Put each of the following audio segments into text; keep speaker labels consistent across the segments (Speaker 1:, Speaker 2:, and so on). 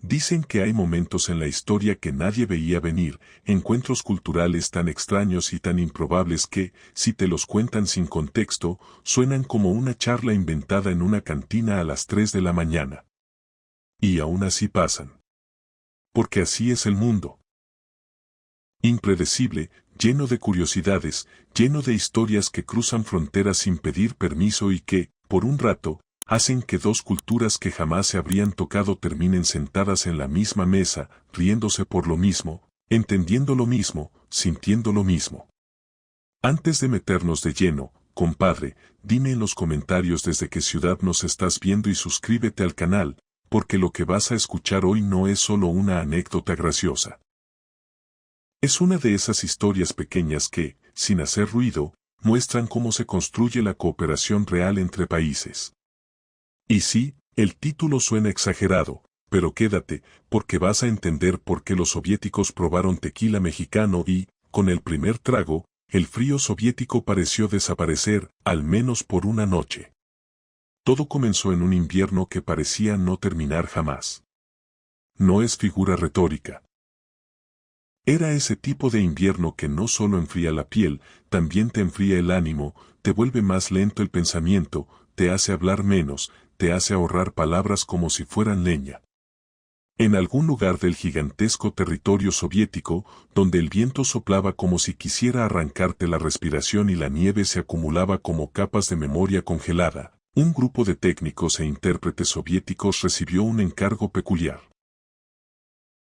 Speaker 1: Dicen que hay momentos en la historia que nadie veía venir, encuentros culturales tan extraños y tan improbables que, si te los cuentan sin contexto, suenan como una charla inventada en una cantina a las 3 de la mañana. Y aún así pasan. Porque así es el mundo. Impredecible, lleno de curiosidades, lleno de historias que cruzan fronteras sin pedir permiso y que, por un rato, hacen que dos culturas que jamás se habrían tocado terminen sentadas en la misma mesa, riéndose por lo mismo, entendiendo lo mismo, sintiendo lo mismo. Antes de meternos de lleno, compadre, dime en los comentarios desde qué ciudad nos estás viendo y suscríbete al canal, porque lo que vas a escuchar hoy no es solo una anécdota graciosa. Es una de esas historias pequeñas que, sin hacer ruido, muestran cómo se construye la cooperación real entre países. Y sí, el título suena exagerado, pero quédate, porque vas a entender por qué los soviéticos probaron tequila mexicano y, con el primer trago, el frío soviético pareció desaparecer, al menos por una noche. Todo comenzó en un invierno que parecía no terminar jamás. No es figura retórica. Era ese tipo de invierno que no solo enfría la piel, también te enfría el ánimo, te vuelve más lento el pensamiento, te hace hablar menos, te hace ahorrar palabras como si fueran leña. En algún lugar del gigantesco territorio soviético, donde el viento soplaba como si quisiera arrancarte la respiración y la nieve se acumulaba como capas de memoria congelada, un grupo de técnicos e intérpretes soviéticos recibió un encargo peculiar.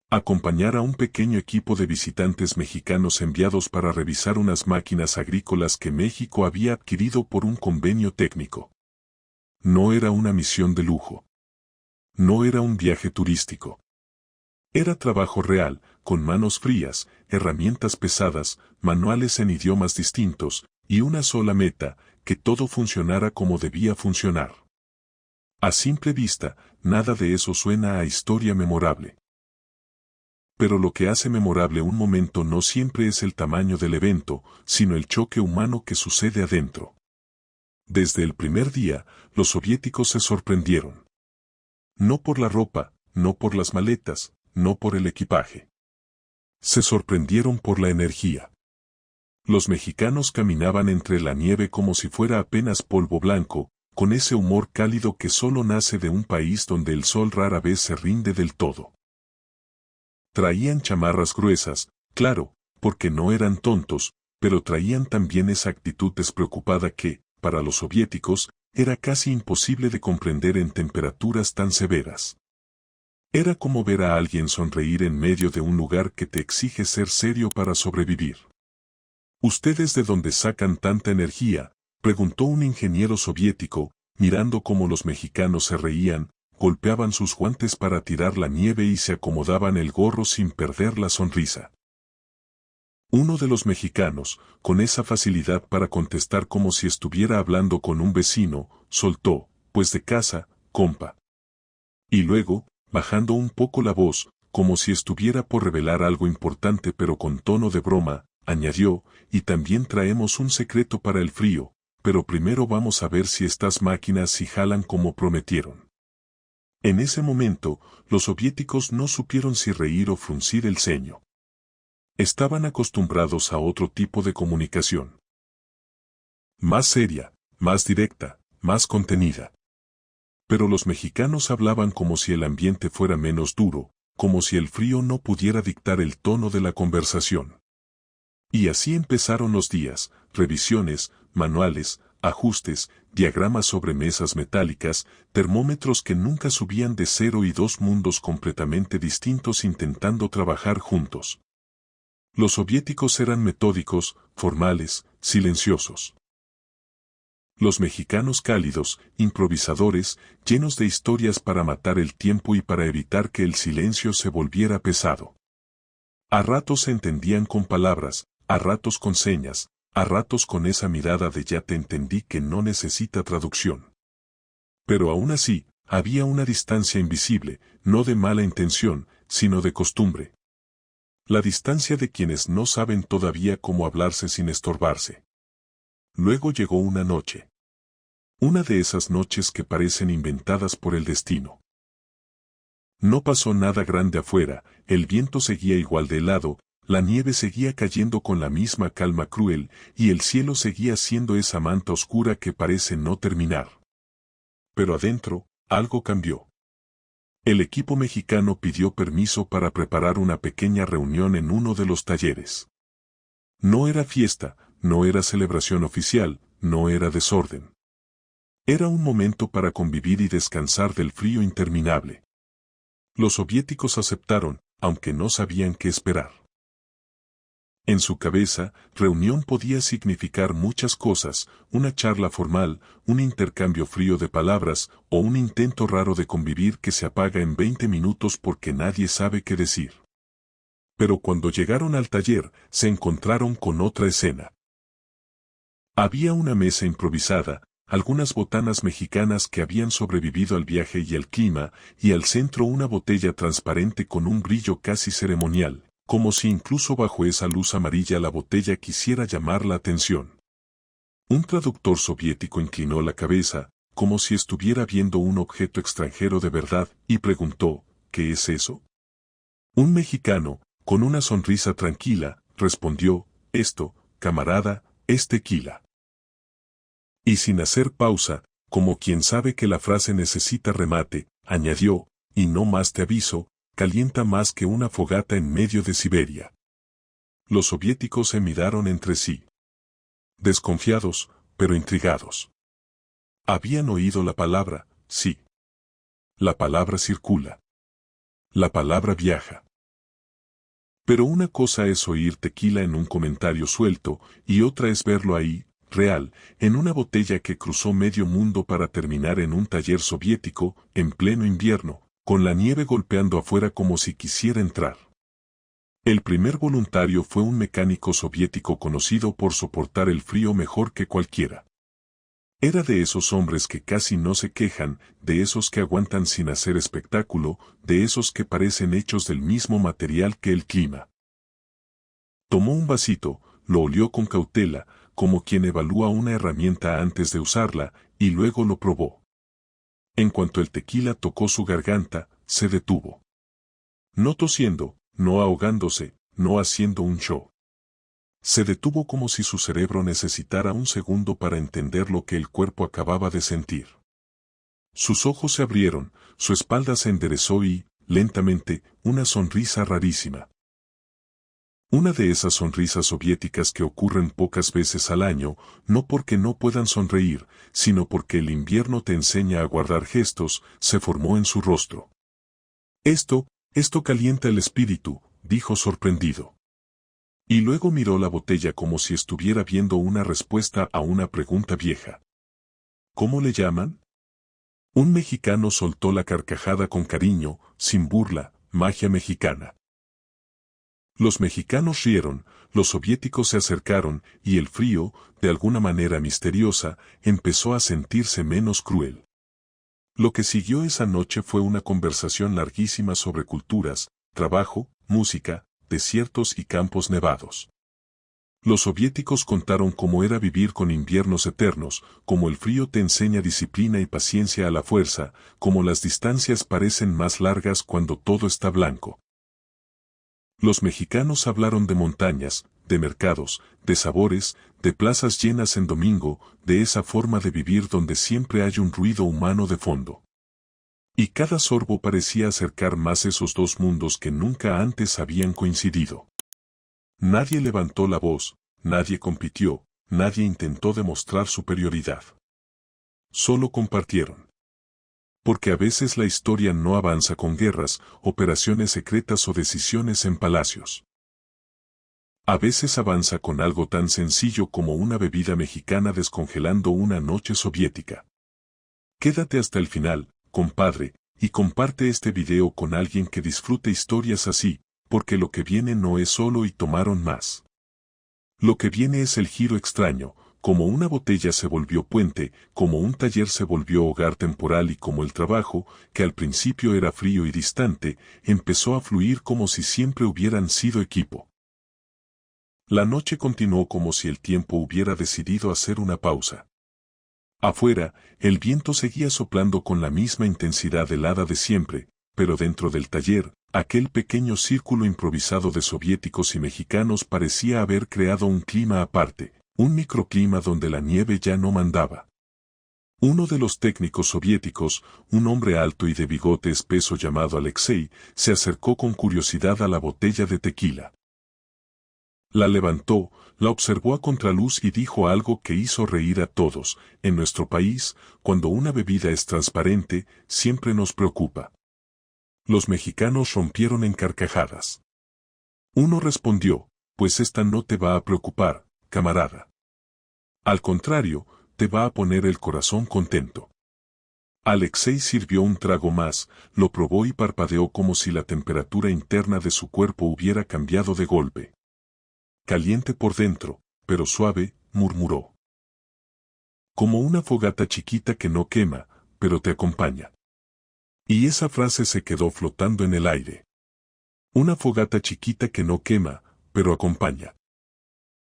Speaker 1: Acompañar a un pequeño equipo de visitantes mexicanos enviados para revisar unas máquinas agrícolas que México había adquirido por un convenio técnico. No era una misión de lujo. No era un viaje turístico. Era trabajo real, con manos frías, herramientas pesadas, manuales en idiomas distintos, y una sola meta, que todo funcionara como debía funcionar. A simple vista, nada de eso suena a historia memorable. Pero lo que hace memorable un momento no siempre es el tamaño del evento, sino el choque humano que sucede adentro. Desde el primer día, los soviéticos se sorprendieron. No por la ropa, no por las maletas, no por el equipaje. Se sorprendieron por la energía. Los mexicanos caminaban entre la nieve como si fuera apenas polvo blanco, con ese humor cálido que solo nace de un país donde el sol rara vez se rinde del todo. Traían chamarras gruesas, claro, porque no eran tontos, pero traían también esa actitud despreocupada que, para los soviéticos, era casi imposible de comprender en temperaturas tan severas. Era como ver a alguien sonreír en medio de un lugar que te exige ser serio para sobrevivir. ¿Ustedes de dónde sacan tanta energía?, preguntó un ingeniero soviético, mirando cómo los mexicanos se reían, golpeaban sus guantes para tirar la nieve y se acomodaban el gorro sin perder la sonrisa. Uno de los mexicanos, con esa facilidad para contestar como si estuviera hablando con un vecino, soltó, pues de casa, compa. Y luego, bajando un poco la voz, como si estuviera por revelar algo importante pero con tono de broma, añadió, y también traemos un secreto para el frío, pero primero vamos a ver si estas máquinas sí jalan como prometieron. En ese momento, los soviéticos no supieron si reír o fruncir el ceño. Estaban acostumbrados a otro tipo de comunicación. Más seria, más directa, más contenida. Pero los mexicanos hablaban como si el ambiente fuera menos duro, como si el frío no pudiera dictar el tono de la conversación. Y así empezaron los días, revisiones, manuales, ajustes, diagramas sobre mesas metálicas, termómetros que nunca subían de 0 y 2 mundos completamente distintos intentando trabajar juntos. Los soviéticos eran metódicos, formales, silenciosos. Los mexicanos cálidos, improvisadores, llenos de historias para matar el tiempo y para evitar que el silencio se volviera pesado. A ratos se entendían con palabras, a ratos con señas, a ratos con esa mirada de ya te entendí que no necesita traducción. Pero aún así, había una distancia invisible, no de mala intención, sino de costumbre. La distancia de quienes no saben todavía cómo hablarse sin estorbarse. Luego llegó una noche. Una de esas noches que parecen inventadas por el destino. No pasó nada grande afuera, el viento seguía igual de helado, la nieve seguía cayendo con la misma calma cruel, y el cielo seguía siendo esa manta oscura que parece no terminar. Pero adentro, algo cambió. El equipo mexicano pidió permiso para preparar una pequeña reunión en uno de los talleres. No era fiesta, no era celebración oficial, no era desorden. Era un momento para convivir y descansar del frío interminable. Los soviéticos aceptaron, aunque no sabían qué esperar. En su cabeza, reunión podía significar muchas cosas, una charla formal, un intercambio frío de palabras, o un intento raro de convivir que se apaga en 20 minutos porque nadie sabe qué decir. Pero cuando llegaron al taller, se encontraron con otra escena. Había una mesa improvisada, algunas botanas mexicanas que habían sobrevivido al viaje y al clima, y al centro una botella transparente con un brillo casi ceremonial, como si incluso bajo esa luz amarilla la botella quisiera llamar la atención. Un traductor soviético inclinó la cabeza, como si estuviera viendo un objeto extranjero de verdad, y preguntó, ¿qué es eso? Un mexicano, con una sonrisa tranquila, respondió, esto, camarada, es tequila. Y sin hacer pausa, como quien sabe que la frase necesita remate, añadió, y no más te aviso, calienta más que una fogata en medio de Siberia. Los soviéticos se miraron entre sí. Desconfiados, pero intrigados. Habían oído la palabra, sí. La palabra circula. La palabra viaja. Pero una cosa es oír tequila en un comentario suelto, y otra es verlo ahí, real, en una botella que cruzó medio mundo para terminar en un taller soviético, en pleno invierno, con la nieve golpeando afuera como si quisiera entrar. El primer voluntario fue un mecánico soviético conocido por soportar el frío mejor que cualquiera. Era de esos hombres que casi no se quejan, de esos que aguantan sin hacer espectáculo, de esos que parecen hechos del mismo material que el clima. Tomó un vasito, lo olió con cautela, como quien evalúa una herramienta antes de usarla, y luego lo probó. En cuanto el tequila tocó su garganta, se detuvo. No tosiendo, no ahogándose, no haciendo un show. Se detuvo como si su cerebro necesitara un segundo para entender lo que el cuerpo acababa de sentir. Sus ojos se abrieron, su espalda se enderezó y, lentamente, una sonrisa rarísima. Una de esas sonrisas soviéticas que ocurren pocas veces al año, no porque no puedan sonreír, sino porque el invierno te enseña a guardar gestos, se formó en su rostro. Esto calienta el espíritu, dijo sorprendido. Y luego miró la botella como si estuviera viendo una respuesta a una pregunta vieja. ¿Cómo le llaman? Un mexicano soltó la carcajada con cariño, sin burla, magia mexicana. Los mexicanos rieron, los soviéticos se acercaron, y el frío, de alguna manera misteriosa, empezó a sentirse menos cruel. Lo que siguió esa noche fue una conversación larguísima sobre culturas, trabajo, música, desiertos y campos nevados. Los soviéticos contaron cómo era vivir con inviernos eternos, cómo el frío te enseña disciplina y paciencia a la fuerza, cómo las distancias parecen más largas cuando todo está blanco. Los mexicanos hablaron de montañas, de mercados, de sabores, de plazas llenas en domingo, de esa forma de vivir donde siempre hay un ruido humano de fondo. Y cada sorbo parecía acercar más esos dos mundos que nunca antes habían coincidido. Nadie levantó la voz, nadie compitió, nadie intentó demostrar superioridad. Solo compartieron. Porque a veces la historia no avanza con guerras, operaciones secretas o decisiones en palacios. A veces avanza con algo tan sencillo como una bebida mexicana descongelando una noche soviética. Quédate hasta el final, compadre, y comparte este video con alguien que disfrute historias así, porque lo que viene no es solo y tomaron más. Lo que viene es el giro extraño, como una botella se volvió puente, como un taller se volvió hogar temporal y como el trabajo, que al principio era frío y distante, empezó a fluir como si siempre hubieran sido equipo. La noche continuó como si el tiempo hubiera decidido hacer una pausa. Afuera, el viento seguía soplando con la misma intensidad helada de siempre, pero dentro del taller, aquel pequeño círculo improvisado de soviéticos y mexicanos parecía haber creado un clima aparte, un microclima donde la nieve ya no mandaba. Uno de los técnicos soviéticos, un hombre alto y de bigote espeso llamado Alexei, se acercó con curiosidad a la botella de tequila. La levantó, la observó a contraluz y dijo algo que hizo reír a todos. En nuestro país, cuando una bebida es transparente, siempre nos preocupa. Los mexicanos rompieron en carcajadas. Uno respondió, pues esta no te va a preocupar, camarada. Al contrario, te va a poner el corazón contento. Alexei sirvió un trago más, lo probó y parpadeó como si la temperatura interna de su cuerpo hubiera cambiado de golpe. Caliente por dentro, pero suave, murmuró. Como una fogata chiquita que no quema, pero te acompaña. Y esa frase se quedó flotando en el aire. Una fogata chiquita que no quema, pero acompaña.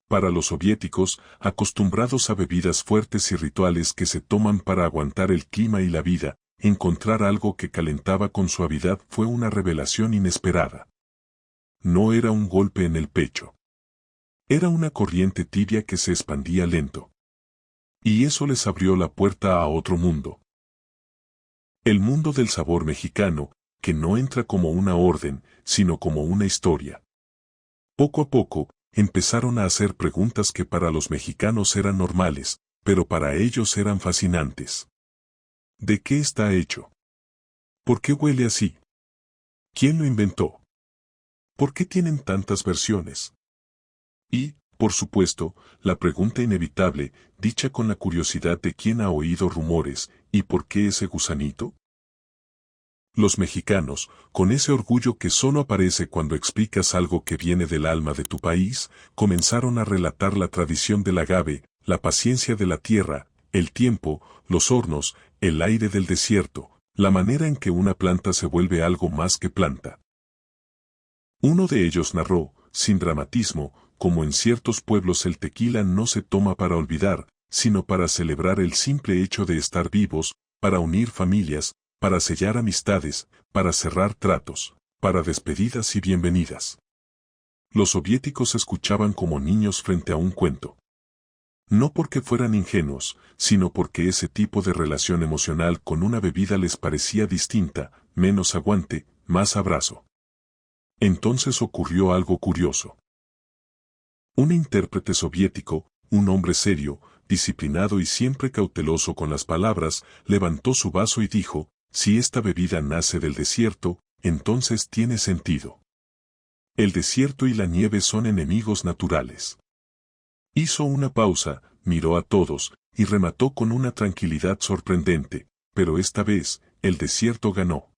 Speaker 1: Para los soviéticos, acostumbrados a bebidas fuertes y rituales que se toman para aguantar el clima y la vida, encontrar algo que calentaba con suavidad fue una revelación inesperada. No era un golpe en el pecho. Era una corriente tibia que se expandía lento. Y eso les abrió la puerta a otro mundo. El mundo del sabor mexicano, que no entra como una orden, sino como una historia. Poco a poco, empezaron a hacer preguntas que para los mexicanos eran normales, pero para ellos eran fascinantes. ¿De qué está hecho? ¿Por qué huele así? ¿Quién lo inventó? ¿Por qué tienen tantas versiones? Y, por supuesto, la pregunta inevitable, dicha con la curiosidad de quién ha oído rumores, ¿y por qué ese gusanito? Los mexicanos, con ese orgullo que solo aparece cuando explicas algo que viene del alma de tu país, comenzaron a relatar la tradición del agave, la paciencia de la tierra, el tiempo, los hornos, el aire del desierto, la manera en que una planta se vuelve algo más que planta. Uno de ellos narró, sin dramatismo, como en ciertos pueblos el tequila no se toma para olvidar, sino para celebrar el simple hecho de estar vivos, para unir familias, para sellar amistades, para cerrar tratos, para despedidas y bienvenidas. Los soviéticos escuchaban como niños frente a un cuento. No porque fueran ingenuos, sino porque ese tipo de relación emocional con una bebida les parecía distinta, menos aguante, más abrazo. Entonces ocurrió algo curioso. Un intérprete soviético, un hombre serio, disciplinado y siempre cauteloso con las palabras, levantó su vaso y dijo, si esta bebida nace del desierto, entonces tiene sentido. El desierto y la nieve son enemigos naturales. Hizo una pausa, miró a todos, y remató con una tranquilidad sorprendente, pero esta vez, el desierto ganó.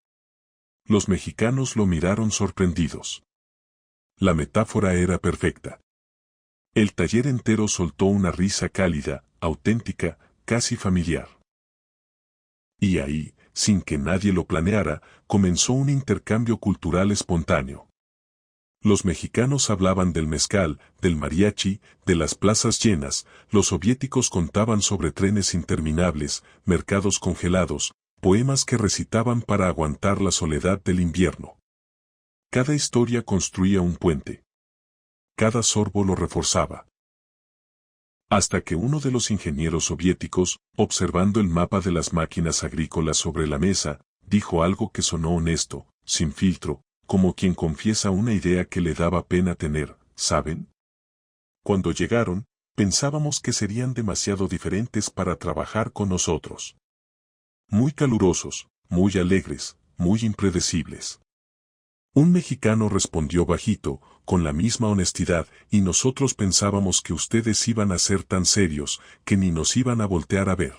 Speaker 1: Los mexicanos lo miraron sorprendidos. La metáfora era perfecta. El taller entero soltó una risa cálida, auténtica, casi familiar. Y ahí, sin que nadie lo planeara, comenzó un intercambio cultural espontáneo. Los mexicanos hablaban del mezcal, del mariachi, de las plazas llenas, los soviéticos contaban sobre trenes interminables, mercados congelados, poemas que recitaban para aguantar la soledad del invierno. Cada historia construía un puente. Cada sorbo lo reforzaba. Hasta que uno de los ingenieros soviéticos, observando el mapa de las máquinas agrícolas sobre la mesa, dijo algo que sonó honesto, sin filtro, como quien confiesa una idea que le daba pena tener, ¿saben? Cuando llegaron, pensábamos que serían demasiado diferentes para trabajar con nosotros. Muy calurosos, muy alegres, muy impredecibles. Un mexicano respondió bajito, con la misma honestidad, y nosotros pensábamos que ustedes iban a ser tan serios, que ni nos iban a voltear a ver.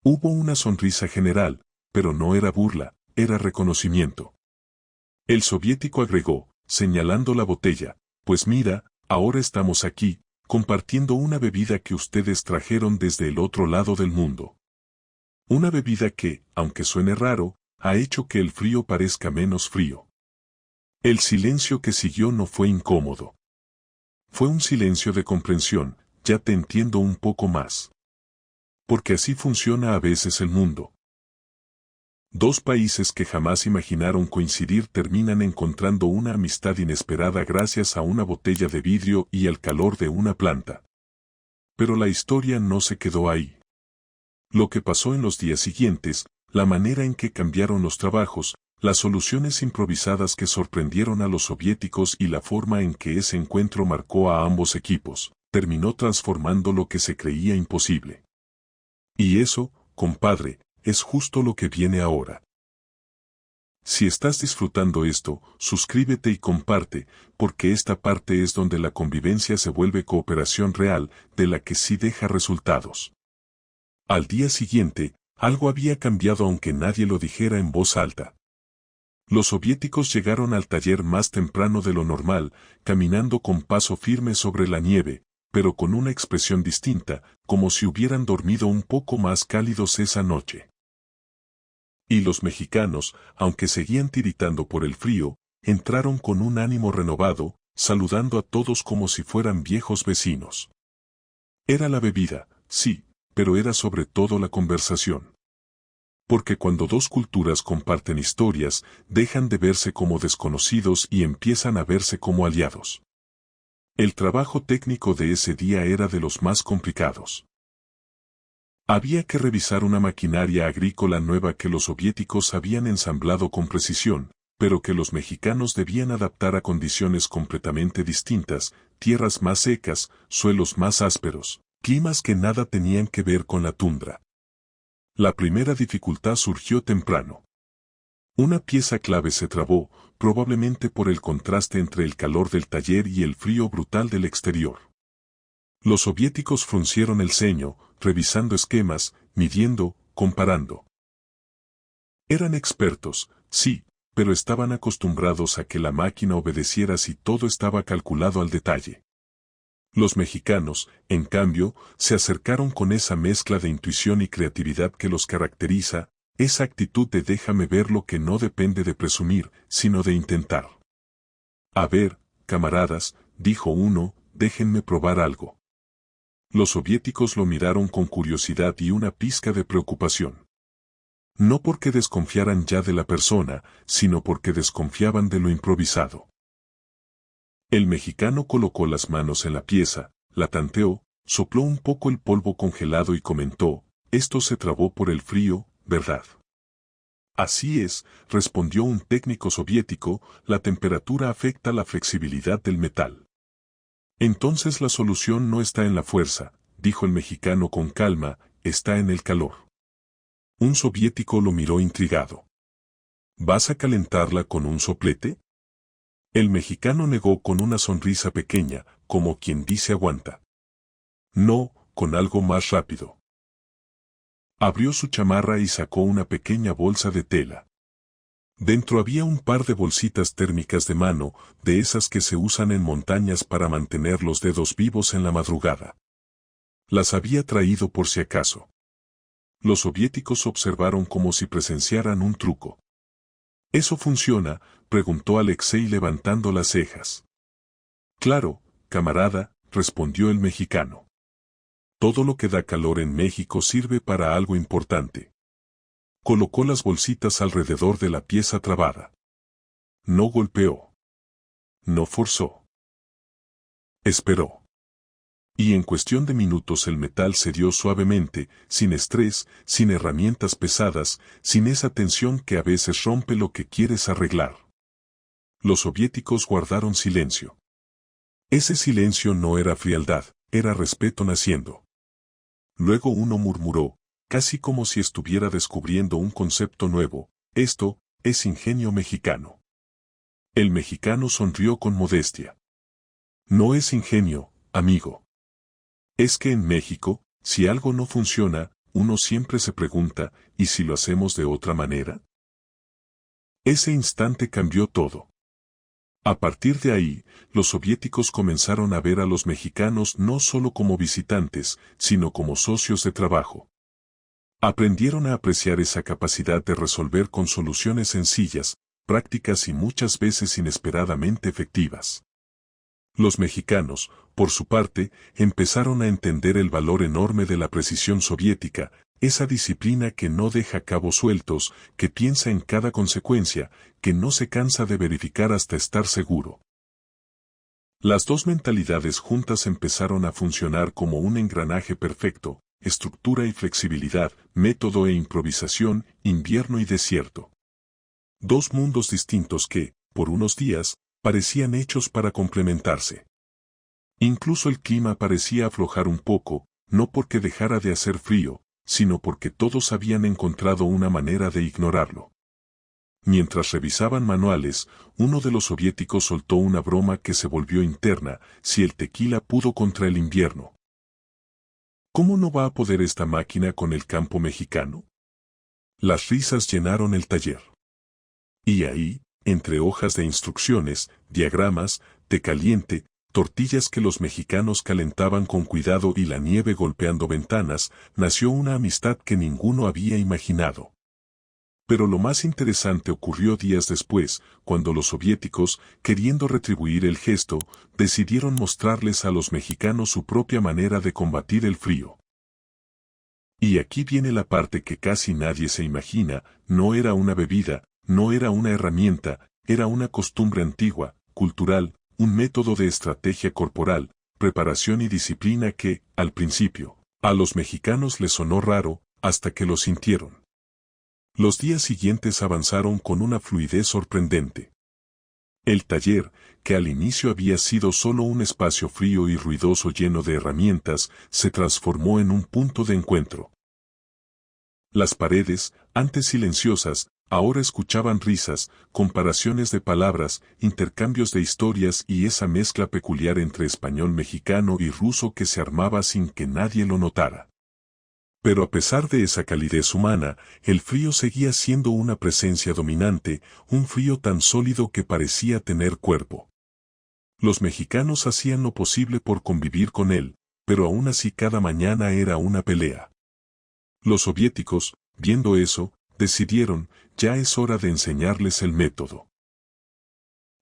Speaker 1: Hubo una sonrisa general, pero no era burla, era reconocimiento. El soviético agregó, señalando la botella, pues mira, ahora estamos aquí, compartiendo una bebida que ustedes trajeron desde el otro lado del mundo. Una bebida que, aunque suene raro, ha hecho que el frío parezca menos frío. El silencio que siguió no fue incómodo. Fue un silencio de comprensión, ya te entiendo un poco más. Porque así funciona a veces el mundo. Dos países que jamás imaginaron coincidir terminan encontrando una amistad inesperada gracias a una botella de vidrio y el calor de una planta. Pero la historia no se quedó ahí. Lo que pasó en los días siguientes, la manera en que cambiaron los trabajos, las soluciones improvisadas que sorprendieron a los soviéticos y la forma en que ese encuentro marcó a ambos equipos, terminó transformando lo que se creía imposible. Y eso, compadre, es justo lo que viene ahora. Si estás disfrutando esto, suscríbete y comparte, porque esta parte es donde la convivencia se vuelve cooperación real, de la que sí deja resultados. Al día siguiente, algo había cambiado aunque nadie lo dijera en voz alta. Los soviéticos llegaron al taller más temprano de lo normal, caminando con paso firme sobre la nieve, pero con una expresión distinta, como si hubieran dormido un poco más cálidos esa noche. Y los mexicanos, aunque seguían tiritando por el frío, entraron con un ánimo renovado, saludando a todos como si fueran viejos vecinos. Era la bebida, sí, pero era sobre todo la conversación. Porque cuando dos culturas comparten historias, dejan de verse como desconocidos y empiezan a verse como aliados. El trabajo técnico de ese día era de los más complicados. Había que revisar una maquinaria agrícola nueva que los soviéticos habían ensamblado con precisión, pero que los mexicanos debían adaptar a condiciones completamente distintas, tierras más secas, suelos más ásperos, climas que nada tenían que ver con la tundra. La primera dificultad surgió temprano. Una pieza clave se trabó, probablemente por el contraste entre el calor del taller y el frío brutal del exterior. Los soviéticos fruncieron el ceño, revisando esquemas, midiendo, comparando. Eran expertos, sí, pero estaban acostumbrados a que la máquina obedeciera si todo estaba calculado al detalle. Los mexicanos, en cambio, se acercaron con esa mezcla de intuición y creatividad que los caracteriza, esa actitud de déjame ver lo que no depende de presumir, sino de intentar. A ver, camaradas, dijo uno, déjenme probar algo. Los soviéticos lo miraron con curiosidad y una pizca de preocupación. No porque desconfiaran ya de la persona, sino porque desconfiaban de lo improvisado. El mexicano colocó las manos en la pieza, la tanteó, sopló un poco el polvo congelado y comentó, esto se trabó por el frío, ¿verdad? Así es, respondió un técnico soviético, la temperatura afecta la flexibilidad del metal. Entonces la solución no está en la fuerza, dijo el mexicano con calma, está en el calor. Un soviético lo miró intrigado. ¿Vas a calentarla con un soplete? El mexicano negó con una sonrisa pequeña, como quien dice aguanta. No, con algo más rápido. Abrió su chamarra y sacó una pequeña bolsa de tela. Dentro había un par de bolsitas térmicas de mano, de esas que se usan en montañas para mantener los dedos vivos en la madrugada. Las había traído por si acaso. Los soviéticos observaron como si presenciaran un truco. ¿Eso funciona?, preguntó Alexei levantando las cejas. Claro, camarada, respondió el mexicano. Todo lo que da calor en México sirve para algo importante. Colocó las bolsitas alrededor de la pieza trabada. No golpeó. No forzó. Esperó. Y en cuestión de minutos el metal cedió suavemente, sin estrés, sin herramientas pesadas, sin esa tensión que a veces rompe lo que quieres arreglar. Los soviéticos guardaron silencio. Ese silencio no era frialdad, era respeto naciendo. Luego uno murmuró, casi como si estuviera descubriendo un concepto nuevo, esto es ingenio mexicano. El mexicano sonrió con modestia. No es ingenio, amigo. Es que en México, si algo no funciona, uno siempre se pregunta, ¿y si lo hacemos de otra manera? Ese instante cambió todo. A partir de ahí, los soviéticos comenzaron a ver a los mexicanos no solo como visitantes, sino como socios de trabajo. Aprendieron a apreciar esa capacidad de resolver con soluciones sencillas, prácticas y muchas veces inesperadamente efectivas. Los mexicanos, por su parte, empezaron a entender el valor enorme de la precisión soviética, esa disciplina que no deja cabos sueltos, que piensa en cada consecuencia, que no se cansa de verificar hasta estar seguro. Las dos mentalidades juntas empezaron a funcionar como un engranaje perfecto, estructura y flexibilidad, método e improvisación, invierno y desierto. Dos mundos distintos que, por unos días, parecían hechos para complementarse. Incluso el clima parecía aflojar un poco, no porque dejara de hacer frío, sino porque todos habían encontrado una manera de ignorarlo. Mientras revisaban manuales, uno de los soviéticos soltó una broma que se volvió interna: si el tequila pudo contra el invierno, ¿cómo no va a poder esta máquina con el campo mexicano? Las risas llenaron el taller. Y ahí, entre hojas de instrucciones, diagramas, té caliente, tortillas que los mexicanos calentaban con cuidado y la nieve golpeando ventanas, nació una amistad que ninguno había imaginado. Pero lo más interesante ocurrió días después, cuando los soviéticos, queriendo retribuir el gesto, decidieron mostrarles a los mexicanos su propia manera de combatir el frío. Y aquí viene la parte que casi nadie se imagina: no era una bebida, no era una herramienta, era una costumbre antigua, cultural, un método de estrategia corporal, preparación y disciplina que, al principio, a los mexicanos les sonó raro, hasta que lo sintieron. Los días siguientes avanzaron con una fluidez sorprendente. El taller, que al inicio había sido solo un espacio frío y ruidoso lleno de herramientas, se transformó en un punto de encuentro. Las paredes, antes silenciosas, ahora escuchaban risas, comparaciones de palabras, intercambios de historias y esa mezcla peculiar entre español mexicano y ruso que se armaba sin que nadie lo notara. Pero a pesar de esa calidez humana, el frío seguía siendo una presencia dominante, un frío tan sólido que parecía tener cuerpo. Los mexicanos hacían lo posible por convivir con él, pero aún así cada mañana era una pelea. Los soviéticos, viendo eso, decidieron: ya es hora de enseñarles el método.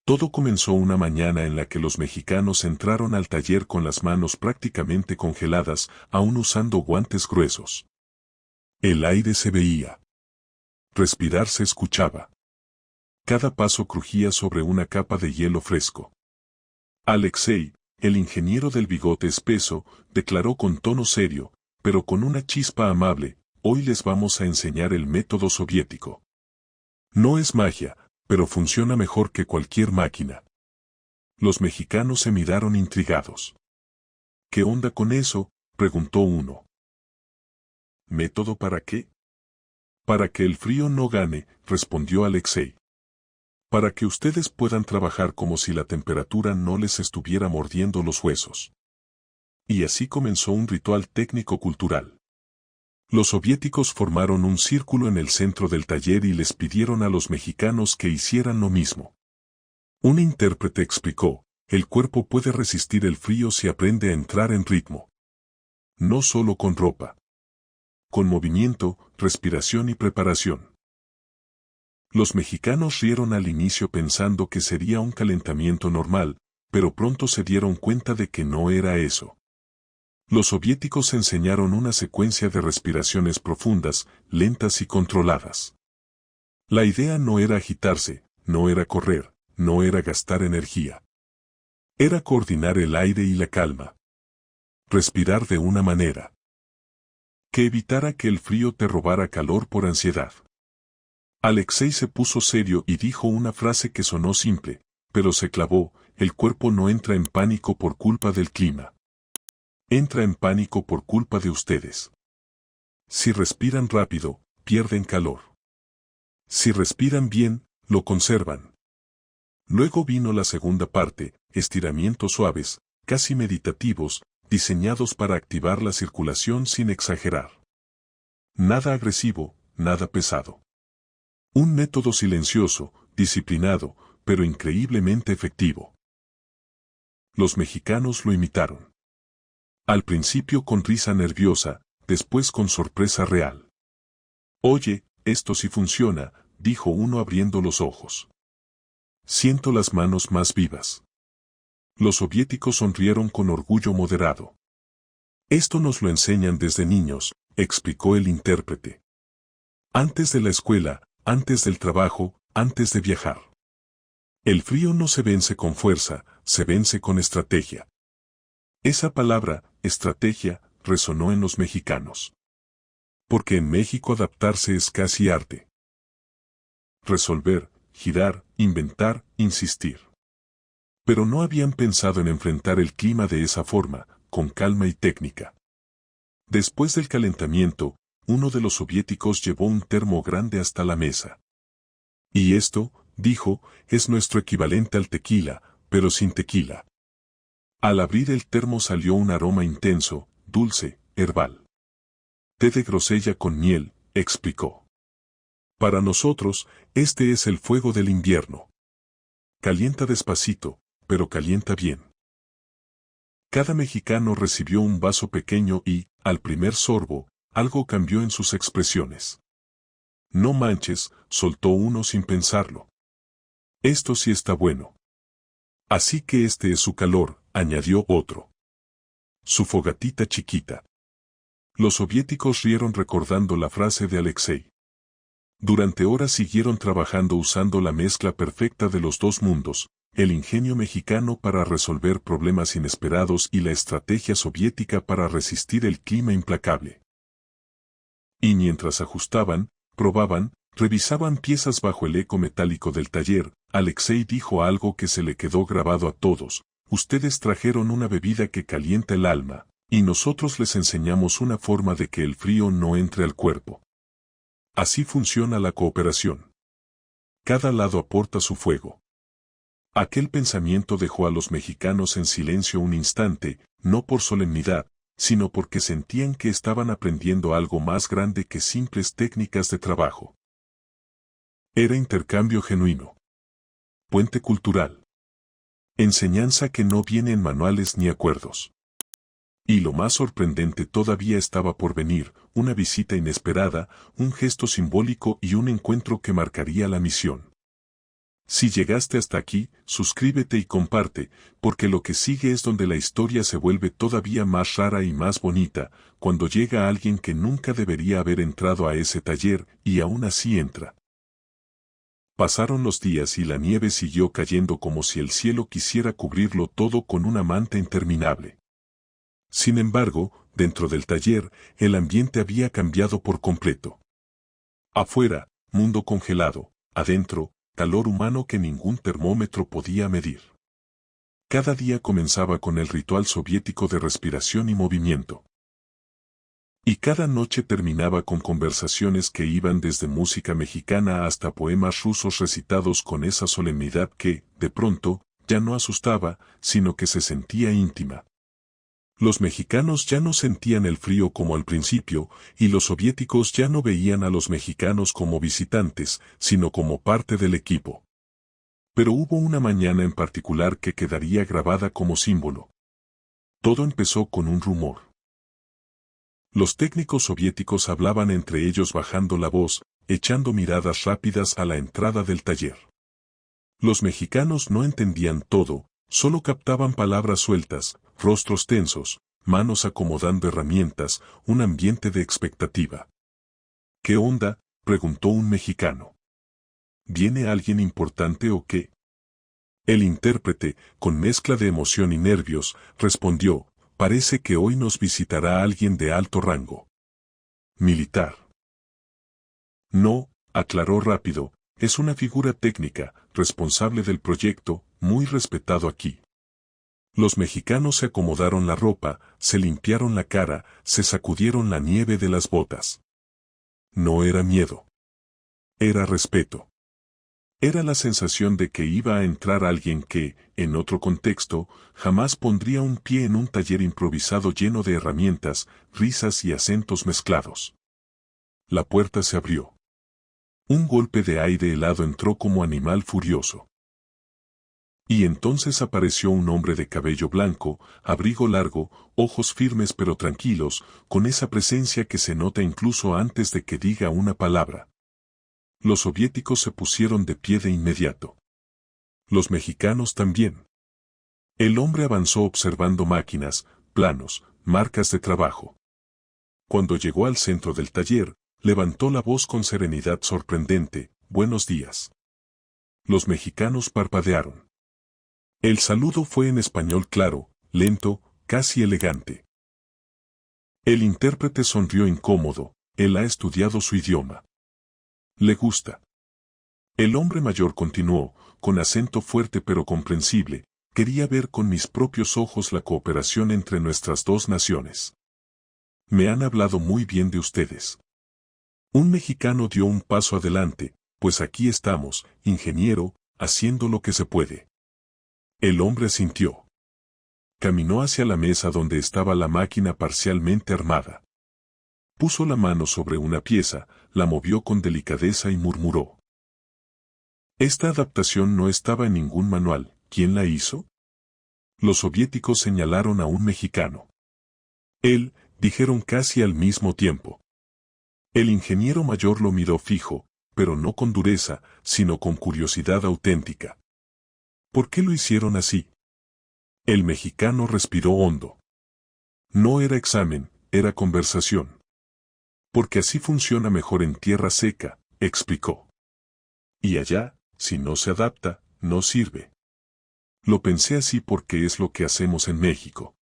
Speaker 1: Todo comenzó una mañana en la que los mexicanos entraron al taller con las manos prácticamente congeladas, aún usando guantes gruesos. El aire se veía. Respirar se escuchaba. Cada paso crujía sobre una capa de hielo fresco. Alexei, el ingeniero del bigote espeso, declaró con tono serio, pero con una chispa amable: hoy les vamos a enseñar el método soviético. No es magia, pero funciona mejor que cualquier máquina. Los mexicanos se miraron intrigados. ¿Qué onda con eso?, preguntó uno. ¿Método para qué? Para que el frío no gane, respondió Alexei. Para que ustedes puedan trabajar como si la temperatura no les estuviera mordiendo los huesos. Y así comenzó un ritual técnico-cultural. Los soviéticos formaron un círculo en el centro del taller y les pidieron a los mexicanos que hicieran lo mismo. Un intérprete explicó: el cuerpo puede resistir el frío si aprende a entrar en ritmo. No solo con ropa. Con movimiento, respiración y preparación. Los mexicanos rieron al inicio pensando que sería un calentamiento normal, pero pronto se dieron cuenta de que no era eso. Los soviéticos enseñaron una secuencia de respiraciones profundas, lentas y controladas. La idea no era agitarse, no era correr, no era gastar energía. Era coordinar el aire y la calma. Respirar de una manera que evitara que el frío te robara calor por ansiedad. Alexei se puso serio y dijo una frase que sonó simple, pero se clavó: el cuerpo no entra en pánico por culpa del clima. Entra en pánico por culpa de ustedes. Si respiran rápido, pierden calor. Si respiran bien, lo conservan. Luego vino la segunda parte: estiramientos suaves, casi meditativos, diseñados para activar la circulación sin exagerar. Nada agresivo, nada pesado. Un método silencioso, disciplinado, pero increíblemente efectivo. Los mexicanos lo imitaron. Al principio con risa nerviosa, después con sorpresa real. Oye, esto sí funciona, dijo uno abriendo los ojos. Siento las manos más vivas. Los soviéticos sonrieron con orgullo moderado. Esto nos lo enseñan desde niños, explicó el intérprete. Antes de la escuela, antes del trabajo, antes de viajar. El frío no se vence con fuerza, se vence con estrategia. Esa palabra, estrategia, resonó en los mexicanos. Porque en México adaptarse es casi arte. Resolver, girar, inventar, insistir. Pero no habían pensado en enfrentar el clima de esa forma, con calma y técnica. Después del calentamiento, uno de los soviéticos llevó un termo grande hasta la mesa. Y esto, dijo, es nuestro equivalente al tequila, pero sin tequila. Al abrir el termo salió un aroma intenso, dulce, herbal. Té de grosella con miel, explicó. Para nosotros, este es el fuego del invierno. Calienta despacito, pero calienta bien. Cada mexicano recibió un vaso pequeño y, al primer sorbo, algo cambió en sus expresiones. No manches, soltó uno sin pensarlo. Esto sí está bueno. Así que este es su calor, añadió otro. Su fogatita chiquita. Los soviéticos rieron recordando la frase de Alexei. Durante horas siguieron trabajando usando la mezcla perfecta de los dos mundos, el ingenio mexicano para resolver problemas inesperados y la estrategia soviética para resistir el clima implacable. Y mientras ajustaban, probaban, revisaban piezas bajo el eco metálico del taller, Alexei dijo algo que se le quedó grabado a todos: ustedes trajeron una bebida que calienta el alma, y nosotros les enseñamos una forma de que el frío no entre al cuerpo. Así funciona la cooperación. Cada lado aporta su fuego. Aquel pensamiento dejó a los mexicanos en silencio un instante, no por solemnidad, sino porque sentían que estaban aprendiendo algo más grande que simples técnicas de trabajo. Era intercambio genuino. Puente cultural. Enseñanza que no viene en manuales ni acuerdos. Y lo más sorprendente todavía estaba por venir: una visita inesperada, un gesto simbólico y un encuentro que marcaría la misión. Si llegaste hasta aquí, suscríbete y comparte, porque lo que sigue es donde la historia se vuelve todavía más rara y más bonita, cuando llega alguien que nunca debería haber entrado a ese taller, y aún así entra. Pasaron los días y la nieve siguió cayendo como si el cielo quisiera cubrirlo todo con una manta interminable. Sin embargo, dentro del taller, el ambiente había cambiado por completo. Afuera, mundo congelado; adentro, calor humano que ningún termómetro podía medir. Cada día comenzaba con el ritual soviético de respiración y movimiento. Y cada noche terminaba con conversaciones que iban desde música mexicana hasta poemas rusos recitados con esa solemnidad que, de pronto, ya no asustaba, sino que se sentía íntima. Los mexicanos ya no sentían el frío como al principio, y los soviéticos ya no veían a los mexicanos como visitantes, sino como parte del equipo. Pero hubo una mañana en particular que quedaría grabada como símbolo. Todo empezó con un rumor. Los técnicos soviéticos hablaban entre ellos bajando la voz, echando miradas rápidas a la entrada del taller. Los mexicanos no entendían todo, solo captaban palabras sueltas, rostros tensos, manos acomodando herramientas, un ambiente de expectativa. ¿Qué onda?, preguntó un mexicano. ¿Viene alguien importante o qué? El intérprete, con mezcla de emoción y nervios, respondió: parece que hoy nos visitará alguien de alto rango. Militar. No, aclaró rápido, es una figura técnica, responsable del proyecto, muy respetado aquí. Los mexicanos se acomodaron la ropa, se limpiaron la cara, se sacudieron la nieve de las botas. No era miedo. Era respeto. Era la sensación de que iba a entrar alguien que, en otro contexto, jamás pondría un pie en un taller improvisado lleno de herramientas, risas y acentos mezclados. La puerta se abrió. Un golpe de aire helado entró como animal furioso. Y entonces apareció un hombre de cabello blanco, abrigo largo, ojos firmes pero tranquilos, con esa presencia que se nota incluso antes de que diga una palabra. Los soviéticos se pusieron de pie de inmediato. Los mexicanos también. El hombre avanzó observando máquinas, planos, marcas de trabajo. Cuando llegó al centro del taller, levantó la voz con serenidad sorprendente: «Buenos días». Los mexicanos parpadearon. El saludo fue en español claro, lento, casi elegante. El intérprete sonrió incómodo. Él ha estudiado su idioma. Le gusta. El hombre mayor continuó, con acento fuerte pero comprensible: quería ver con mis propios ojos la cooperación entre nuestras dos naciones. Me han hablado muy bien de ustedes. Un mexicano dio un paso adelante: pues aquí estamos, ingeniero, haciendo lo que se puede. El hombre asintió. Caminó hacia la mesa donde estaba la máquina parcialmente armada. Puso la mano sobre una pieza, la movió con delicadeza y murmuró: «Esta adaptación no estaba en ningún manual. ¿Quién la hizo?». Los soviéticos señalaron a un mexicano. «Él», dijeron casi al mismo tiempo. El ingeniero mayor lo miró fijo, pero no con dureza, sino con curiosidad auténtica. ¿Por qué lo hicieron así? El mexicano respiró hondo. No era examen, era conversación. Porque así funciona mejor en tierra seca, explicó. Y allá, si no se adapta, no sirve. Lo pensé así porque es lo que hacemos en México.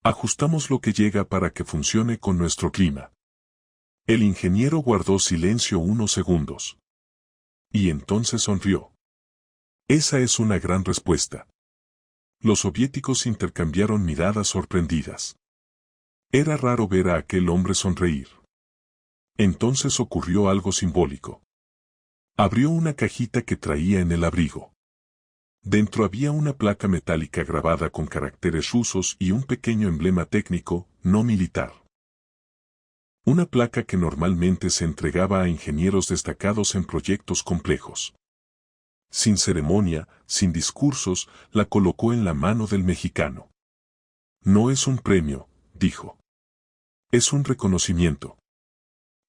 Speaker 1: Ajustamos lo que llega para que funcione con nuestro clima. El ingeniero guardó silencio unos segundos. Y entonces sonrió. Esa es una gran respuesta. Los soviéticos intercambiaron miradas sorprendidas. Era raro ver a aquel hombre sonreír. Entonces ocurrió algo simbólico. Abrió una cajita que traía en el abrigo. Dentro había una placa metálica grabada con caracteres rusos y un pequeño emblema técnico, no militar. Una placa que normalmente se entregaba a ingenieros destacados en proyectos complejos. Sin ceremonia, sin discursos, la colocó en la mano del mexicano. «No es un premio», dijo. «Es un reconocimiento.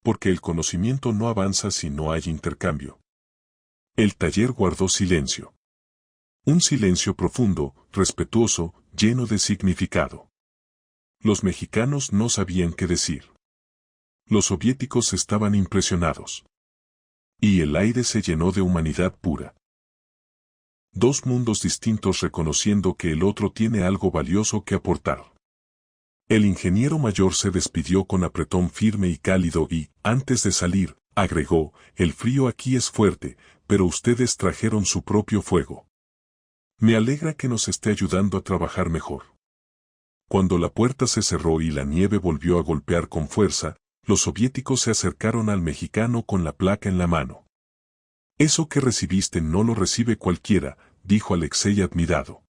Speaker 1: Porque el conocimiento no avanza si no hay intercambio». El taller guardó silencio. Un silencio profundo, respetuoso, lleno de significado. Los mexicanos no sabían qué decir. Los soviéticos estaban impresionados. Y el aire se llenó de humanidad pura. Dos mundos distintos reconociendo que el otro tiene algo valioso que aportar. El ingeniero mayor se despidió con apretón firme y cálido y, antes de salir, agregó: «El frío aquí es fuerte, pero ustedes trajeron su propio fuego. Me alegra que nos esté ayudando a trabajar mejor». Cuando la puerta se cerró y la nieve volvió a golpear con fuerza, los soviéticos se acercaron al mexicano con la placa en la mano. «Eso que recibiste no lo recibe cualquiera», dijo Alexei admirado.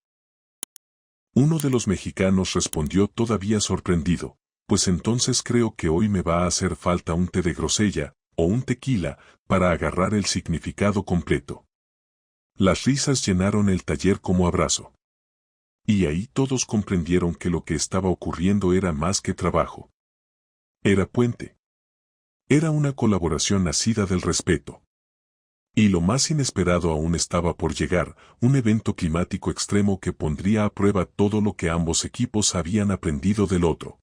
Speaker 1: Uno de los mexicanos respondió todavía sorprendido: «Pues entonces creo que hoy me va a hacer falta un té de grosella, o un tequila, para agarrar el significado completo». Las risas llenaron el taller como abrazo. Y ahí todos comprendieron que lo que estaba ocurriendo era más que trabajo. Era puente. Era una colaboración nacida del respeto. Y lo más inesperado aún estaba por llegar: un evento climático extremo que pondría a prueba todo lo que ambos equipos habían aprendido del otro.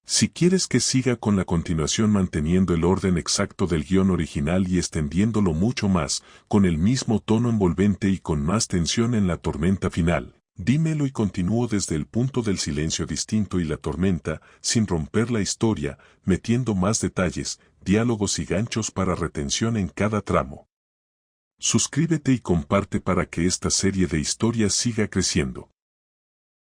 Speaker 1: Si quieres que siga con la continuación manteniendo el orden exacto del guión original y extendiéndolo mucho más, con el mismo tono envolvente y con más tensión en la tormenta final, dímelo y continúo desde el punto del silencio distinto y la tormenta, sin romper la historia, metiendo más detalles, diálogos y ganchos para retención en cada tramo. Suscríbete y comparte para que esta serie de historias siga creciendo.